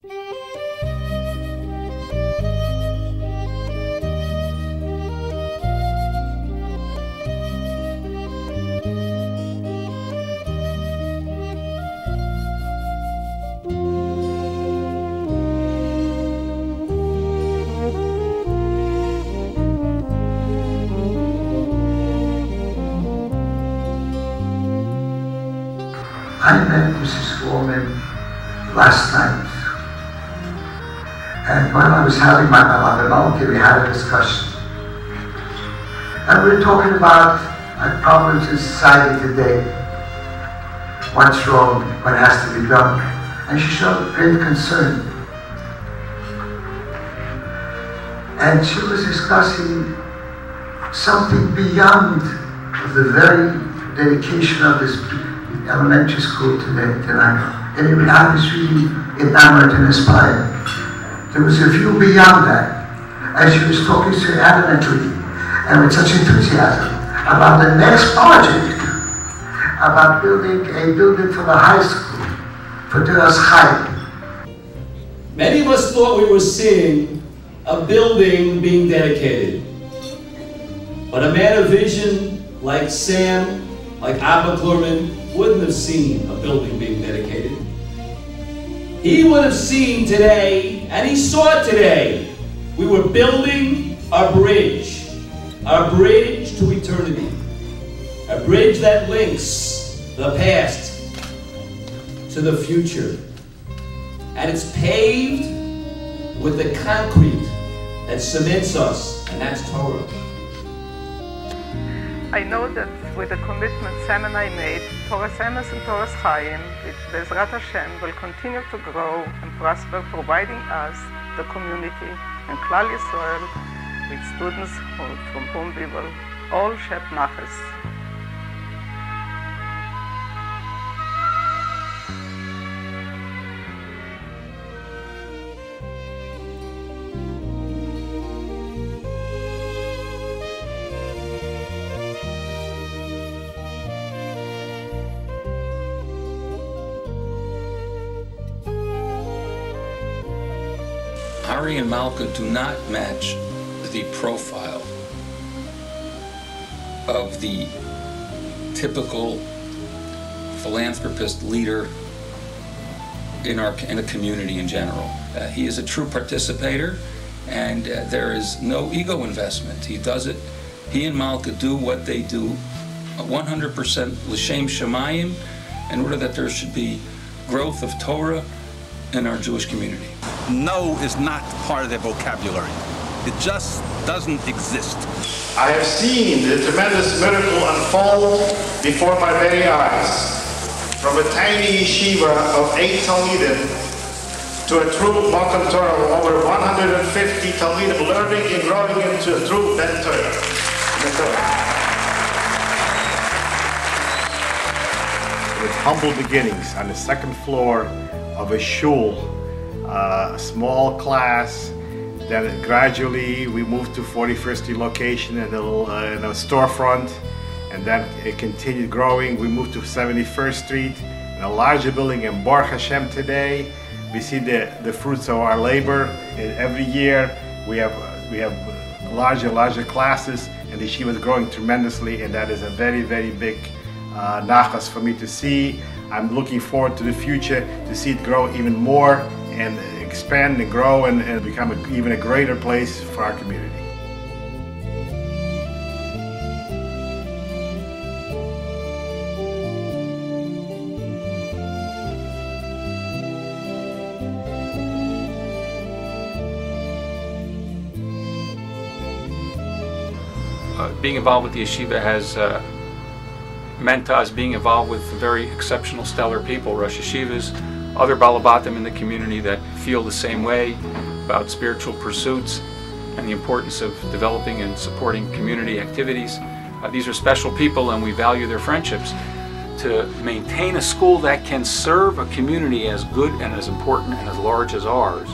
I met Mrs. Foreman last night, and while I was having my Malamalki, we had a discussion. And we were talking about our problems in society today, what's wrong, what has to be done, and she showed great concern. And she was discussing something beyond the very dedication of this elementary school tonight. Anyway, I was really enamored and inspired. There was a view beyond that, as she was talking so adamantly and with such enthusiasm about the next project, about building a building for the high school, for Toras Chaim. Many of us thought we were seeing a building being dedicated. But a man of vision like Sam, like Abba Klurman, wouldn't have seen a building being dedicated. He would have seen today, and he saw it today, we were building a bridge to eternity, a bridge that links the past to the future. And it's paved with the concrete that cements us, and that's Torah. I know that with the commitment Sam and I made, Toras Emes and Toras Chaim, Bezrat Hashem, will continue to grow and prosper, providing us, the community, and Klal Yisrael, with students from whom we will all share nachas. Ari and Malka do not match the profile of the typical philanthropist leader in a community in general. He is a true participator, and there is no ego investment. He and Malka do what they do 100% l'shem shamayim, in order that there should be growth of Torah in our Jewish community. No is not part of their vocabulary. It just doesn't exist. I have seen the tremendous miracle unfold before my very eyes. From a tiny yeshiva of 8 Talmidim to a true Makom Torah of over 150 Talmidim learning and growing into a true Ben Torah. With humble beginnings on the second floor of a shul, a small class, then gradually we moved to 41st Street location and a storefront, and then it continued growing. We moved to 71st Street in a larger building, and Baruch Hashem today we see the fruits of our labor. And every year we have larger and larger classes, and the yeshiva is growing tremendously, and that is a very, very big nachas for me to see. I'm looking forward to the future to see it grow even more and expand and grow and become even a greater place for our community. Being involved with the yeshiva has meant to us being involved with very exceptional, stellar people, Rosh Yeshivas, other Balabatim in the community that feel the same way about spiritual pursuits and the importance of developing and supporting community activities. These are special people, and we value their friendships. To maintain a school that can serve a community as good and as important and as large as ours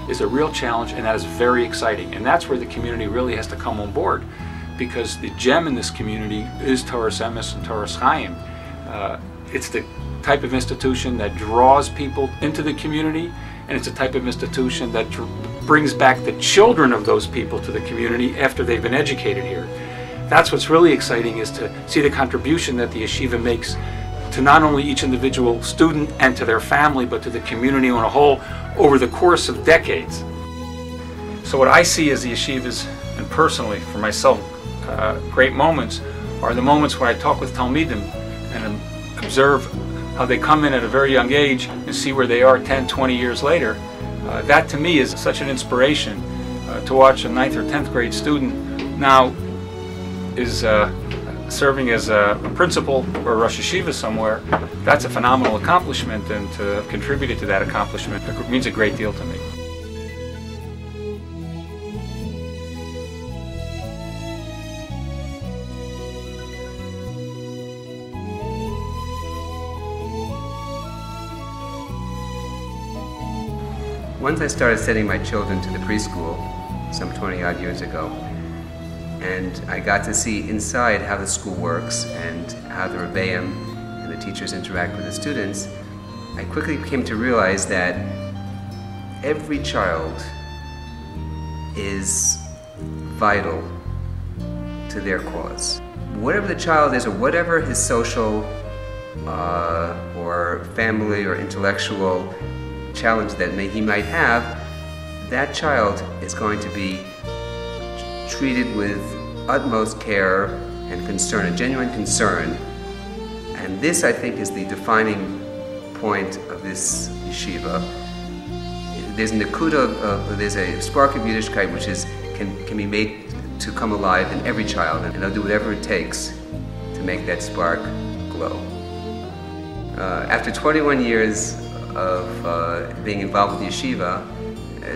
is a real challenge, and that is very exciting. And that's where the community really has to come on board, because the gem in this community is Toras Emes and Toras Chaim. It's the type of institution that draws people into the community and it's a type of institution that brings back the children of those people to the community after they've been educated here. That's what's really exciting, is to see the contribution that the yeshiva makes to not only each individual student and to their family, but to the community on a whole over the course of decades. So what I see as the yeshivas, and personally for myself, great moments are the moments when I talk with Talmidim and observe how they come in at a very young age and see where they are 10, 20 years later. That to me is such an inspiration. To watch a 9th or 10th grade student now is serving as a principal or a Rosh Yeshiva somewhere. That's a phenomenal accomplishment, and to have contributed to that accomplishment means a great deal to me. Once I started sending my children to the preschool, some 20-odd years ago, and I got to see inside how the school works and how the Rebbeim and the teachers interact with the students, I quickly came to realize that every child is vital to their cause. Whatever the child is, or whatever his social or family or intellectual challenge that he might have, that child is going to be treated with utmost care and concern, a genuine concern. And this, I think, is the defining point of this yeshiva. There's a nekuda, there's a spark of Yiddishkeit which can be made to come alive in every child, and I'll do whatever it takes to make that spark glow. After 21 years of being involved with the yeshiva,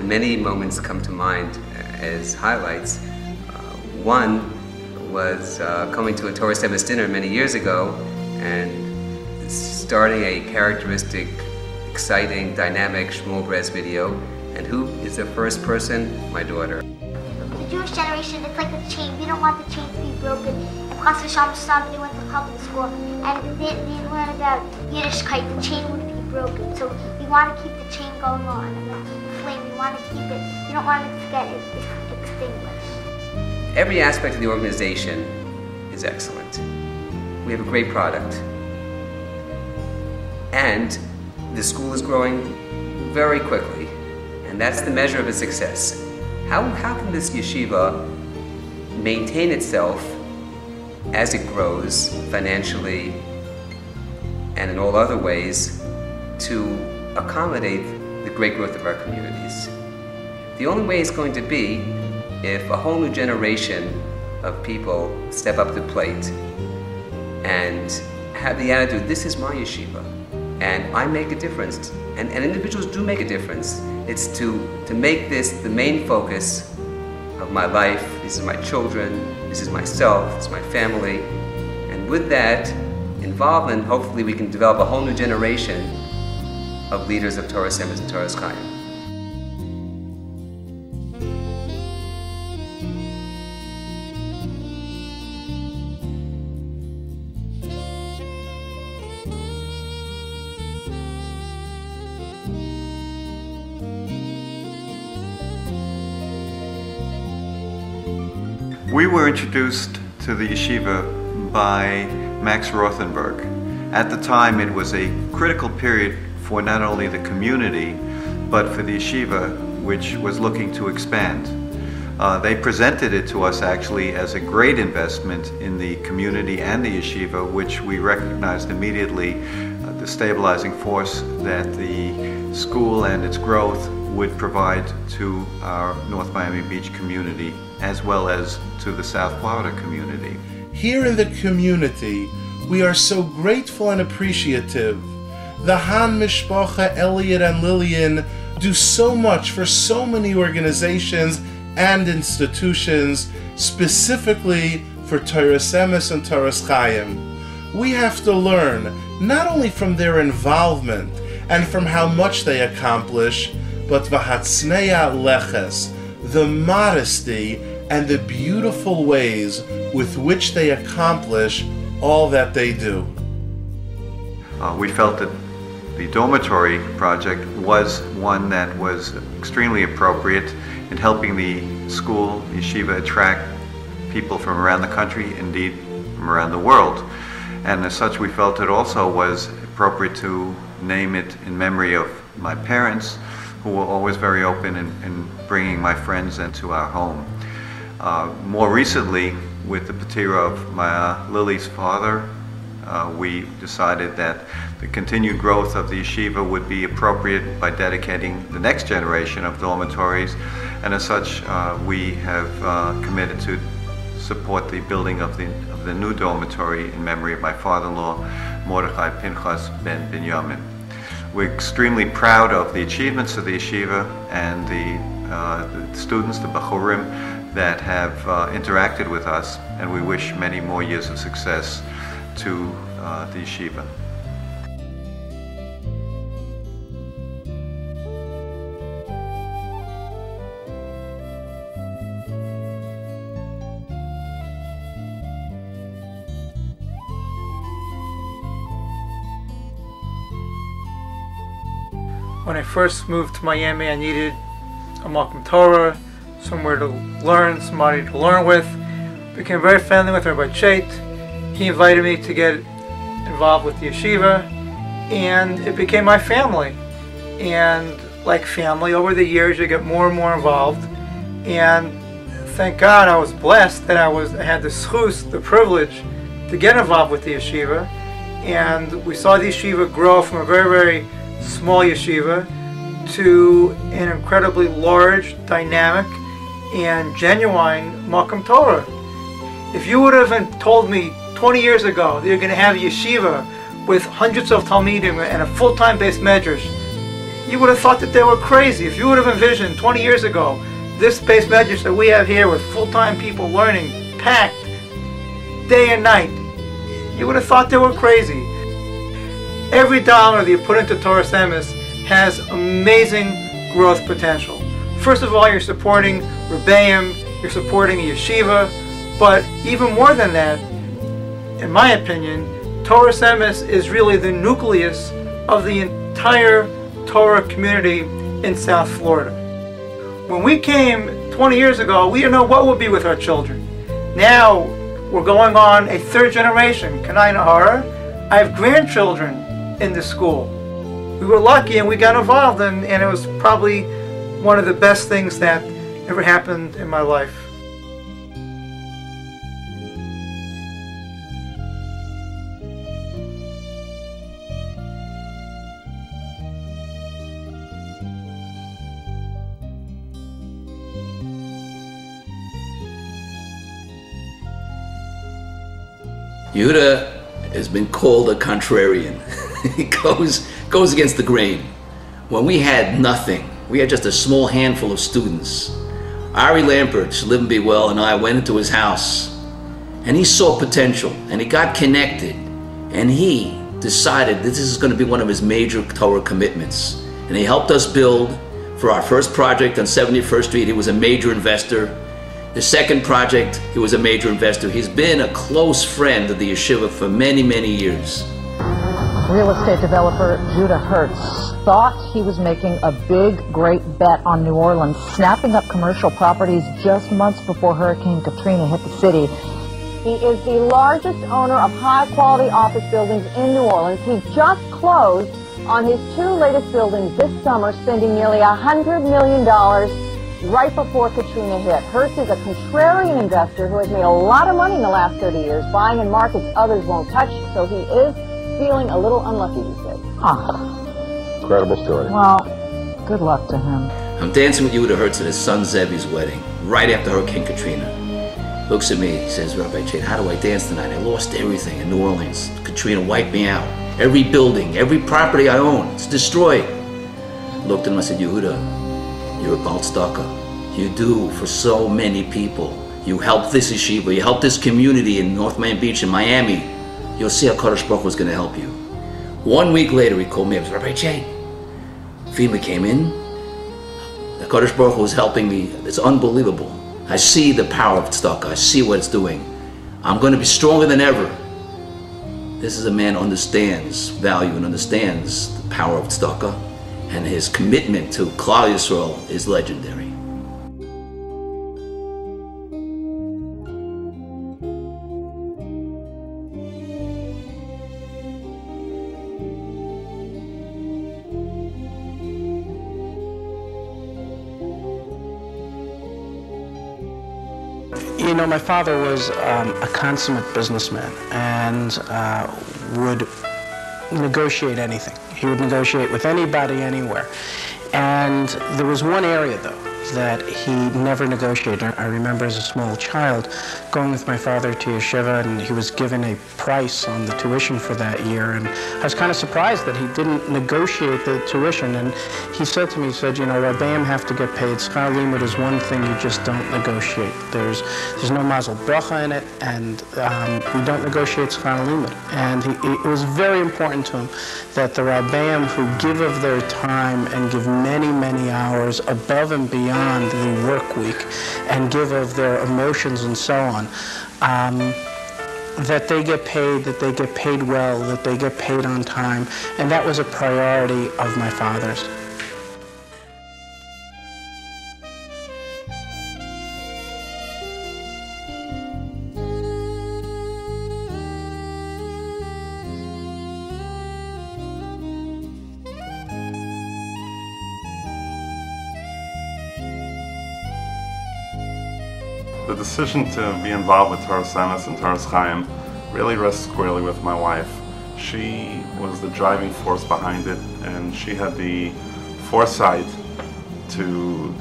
many moments come to mind as highlights. One was coming to a Torah Semes dinner many years ago and starting a characteristic, exciting, dynamic Shmuel Brez video. And who is the first person? My daughter. The Jewish generation, it's like a chain. We don't want the chain to be broken. And Chas v'Shalom, somebody went to public school and they learned about Yiddishkeit. The chain would be broken. So we want to keep the chain going on and the flame. We want to keep it. We don't want to get it extinguished. Every aspect of the organization is excellent. We have a great product. And the school is growing very quickly. And that's the measure of its success. How can this yeshiva maintain itself as it grows financially and in all other ways to accommodate the great growth of our communities? The only way it's going to be if a whole new generation of people step up to the plate and have the attitude, this is my yeshiva, and I make a difference, and individuals do make a difference. It's to make this the main focus of my life. This is my children, this is myself, this is my family, and with that involvement, hopefully we can develop a whole new generation of leaders of Torah Semes and Torah Chaim. We were introduced to the yeshiva by Max Rothenberg. At the time, it was a critical period for not only the community, but for the yeshiva, which was looking to expand. They presented it to us actually as a great investment in the community and the yeshiva, which we recognized immediately the stabilizing force that the school and its growth would provide to our North Miami Beach community, as well as to the South Florida community. Here in the community, we are so grateful and appreciative. The Han Mishpacha, Elliot and Lillian do so much for so many organizations and institutions, specifically for Torah Semes and Torah Chaim. We have to learn not only from their involvement and from how much they accomplish, but v'hatznea leches, the modesty and the beautiful ways with which they accomplish all that they do. We felt that the dormitory project was one that was extremely appropriate in helping the school, yeshiva, attract people from around the country, indeed from around the world. And as such, we felt it also was appropriate to name it in memory of my parents, who were always very open in bringing my friends into our home. More recently, with the patira of my Lily's father, we decided that the continued growth of the yeshiva would be appropriate by dedicating the next generation of dormitories, and as such, we have committed to support the building of the new dormitory in memory of my father-in-law, Mordechai Pinchas ben Binyamin. We're extremely proud of the achievements of the yeshiva and the students, the Bachurim, that have interacted with us, and we wish many more years of success to the yeshiva. When I first moved to Miami, I needed a Malkum Torah, somewhere to learn, somebody to learn with. Became very friendly with Rabbi Chait. He invited me to get involved with the yeshiva, and it became my family. And like family, over the years you get more and more involved. And thank God I was blessed that I had the schus, the privilege, to get involved with the yeshiva. And we saw the yeshiva grow from a very, very small yeshiva to an incredibly large, dynamic, and genuine Malkum Torah. If you would have told me 20 years ago that you're going to have a yeshiva with hundreds of talmidim and a full-time base medrash, you would have thought that they were crazy. If you would have envisioned 20 years ago this base medrash that we have here with full-time people learning, packed, day and night, you would have thought they were crazy. Every dollar that you put into Toras Emes has amazing growth potential. First of all, you're supporting Rebbeim, you're supporting a yeshiva, but even more than that, in my opinion, Toras Emes is really the nucleus of the entire Torah community in South Florida. When we came 20 years ago, we didn't know what would be with our children. Now, we're going on a third generation, Kanai Nahara. I have grandchildren in the school. We were lucky and we got involved, and it was probably one of the best things that ever happened in my life. Yehuda has been called a contrarian. He goes against the grain. When we had nothing, we had just a small handful of students. Ari Lampert, live and be well, and I went into his house, and he saw potential, and he got connected, and he decided that this is going to be one of his major Torah commitments. And he helped us build for our first project on 71st Street. He was a major investor. The second project, he was a major investor. He's been a close friend of the yeshiva for many, many years. Real estate developer Judah Hertz thought he was making a big, great bet on New Orleans, snapping up commercial properties just months before Hurricane Katrina hit the city. He is the largest owner of high-quality office buildings in New Orleans. He just closed on his two latest buildings this summer, spending nearly $100 million right before Katrina hit. Hertz is a contrarian investor who has made a lot of money in the last 30 years, buying in markets others won't touch, so he is feeling a little unlucky these days. Incredible story. Well, good luck to him. I'm dancing with Yehuda Hertz at his son Zevi's wedding, right after Hurricane Katrina. Looks at me, he says, Rabbi Chait, how do I dance tonight? I lost everything in New Orleans. Katrina wiped me out. Every building, every property I own, it's destroyed. Looked at him, I said, Yehuda, you're a Baal Tzedakah. You do for so many people. You help this yeshiva, you help this community in North Miami Beach in Miami. You'll see how Kadosh Baruch Hu is going to help you. 1 week later, he called me up. He said, Rabbi Chait, FEMA came in. The Kadosh Baruch Hu is helping me. It's unbelievable. I see the power of tzedakah. I see what it's doing. I'm going to be stronger than ever. This is a man who understands value and understands the power of tzedakah, and his commitment to Klal Yisrael is legendary. You know, my father was a consummate businessman and would negotiate anything. He would negotiate with anybody, anywhere. And there was one area, though, that he never negotiated. I remember as a small child going with my father to yeshiva, and he was given a price on the tuition for that year, and I was kind of surprised that he didn't negotiate the tuition. And he said to me, he said, you know, Rabbeim have to get paid. Schar Limud is one thing you just don't negotiate. There's no mazel bracha in it, and we don't negotiate Schar Limud. And it was very important to him that the Rabbeim who give of their time and give many, many hours above and beyond the work week and give of their emotions and so on, that they get paid well, that they get paid on time, and that was a priority of my father's. The decision to be involved with Toras Emes and Toras Chaim really rests squarely with my wife. She was the driving force behind it, and she had the foresight to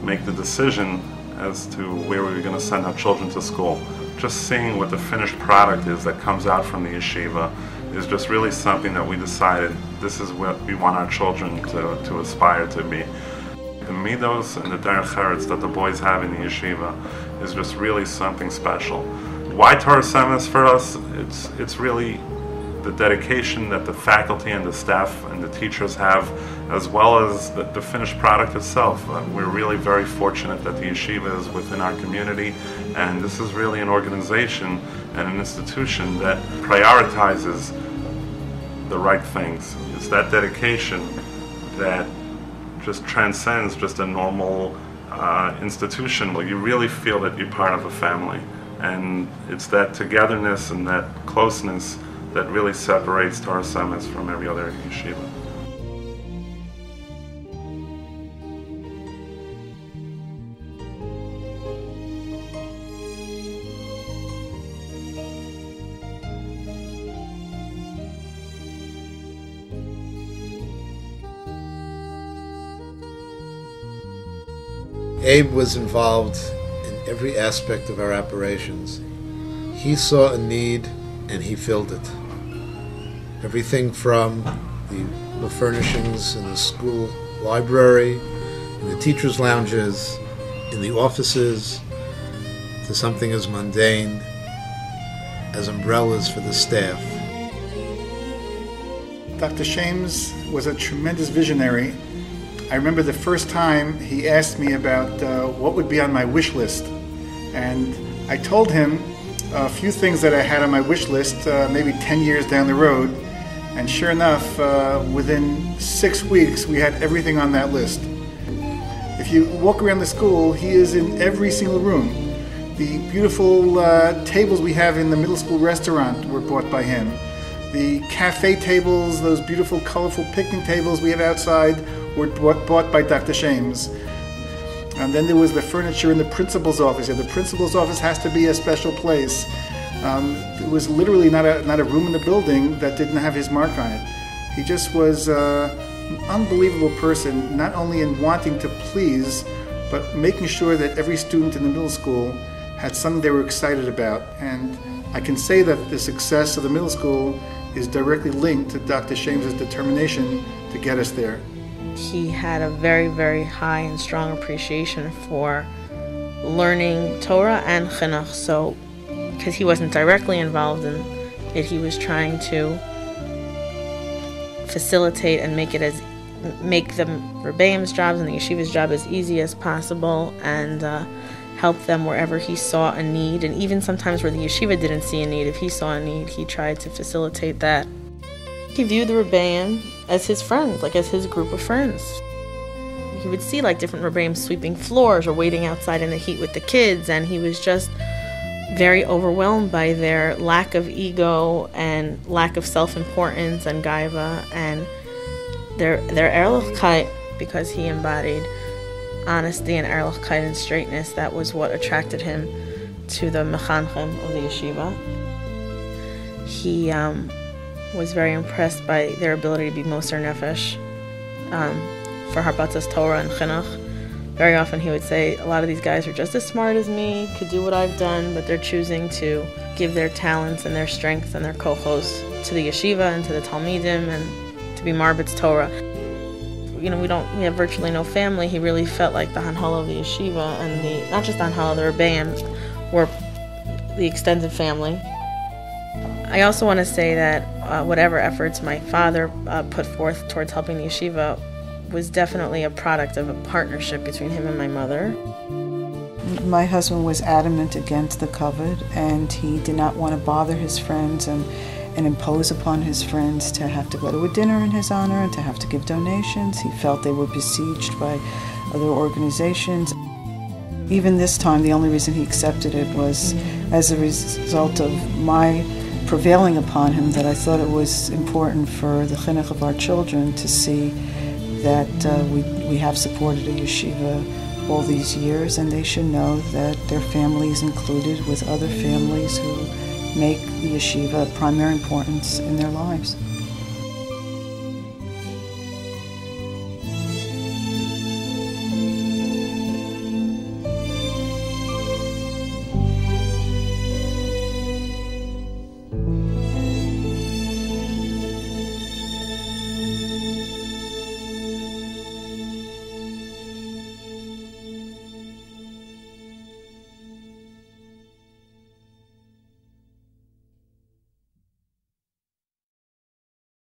make the decision as to where we were going to send our children to school. Just seeing what the finished product is that comes out from the yeshiva is just really something that we decided this is what we want our children to aspire to be. The midos and the derech eretz that the boys have in the yeshiva is just really something special. Why Toras Emes for us? It's really the dedication that the faculty and the staff and the teachers have, as well as the finished product itself. We're really very fortunate that the yeshiva is within our community, and this is really an organization and an institution that prioritizes the right things. It's that dedication that just transcends just a normal institution where you really feel that you're part of a family. And it's that togetherness and that closeness that really separates Toras Emes from every other yeshiva. Abe was involved in every aspect of our operations. He saw a need and he filled it. Everything from the furnishings in the school library, in the teachers' lounges, in the offices, to something as mundane as umbrellas for the staff. Dr. Shames was a tremendous visionary. I remember the first time he asked me about what would be on my wish list, and I told him a few things that I had on my wish list maybe 10 years down the road, and sure enough, within 6 weeks we had everything on that list. If you walk around the school, he is in every single room. The beautiful tables we have in the middle school restaurant were bought by him. The cafe tables, those beautiful colorful picnic tables we have outside, were bought by Dr. Shames. And then there was the furniture in the principal's office. And the principal's office has to be a special place. There was literally not a room in the building that didn't have his mark on it. He just was an unbelievable person, not only in wanting to please, but making sure that every student in the middle school had something they were excited about. And I can say that the success of the middle school is directly linked to Dr. Shames' determination to get us there. He had a very, very high and strong appreciation for learning Torah and Chinuch. So, because he wasn't directly involved in it, he was trying to facilitate and make the Rebbeim's jobs and the yeshiva's job as easy as possible, and help them wherever he saw a need, and even sometimes where the yeshiva didn't see a need. If he saw a need, he tried to facilitate that. He viewed the Rebbeim as his friends, like as his group of friends. He would see like different Rebbeim sweeping floors or waiting outside in the heat with the kids, and he was just very overwhelmed by their lack of ego and lack of self-importance and gaiva, and their ehrlichkeit, because he embodied honesty and ehrlichkeit and straightness. That was what attracted him to the mechanchim of the yeshiva. He was very impressed by their ability to be moser nefesh for harbatzas Torah and chinuch. Very often he would say, a lot of these guys are just as smart as me, could do what I've done, but they're choosing to give their talents and their strengths and their kochos to the yeshiva and to the talmidim and to be marbitz Torah. You know, we have virtually no family. He really felt like the hanhala of the yeshiva and not just the hanhala, the rebbeim were the extended family. I also want to say that whatever efforts my father put forth towards helping the yeshiva was definitely a product of a partnership between him and my mother. My husband was adamant against the kavod, and he did not want to bother his friends and impose upon his friends to have to go to a dinner in his honor and to have to give donations. He felt they were besieged by other organizations. Even this time, the only reason he accepted it was as a result of my prevailing upon him that I thought it was important for the chinuch of our children to see that we have supported a yeshiva all these years, and they should know that their family is included with other families who make the yeshiva of primary importance in their lives.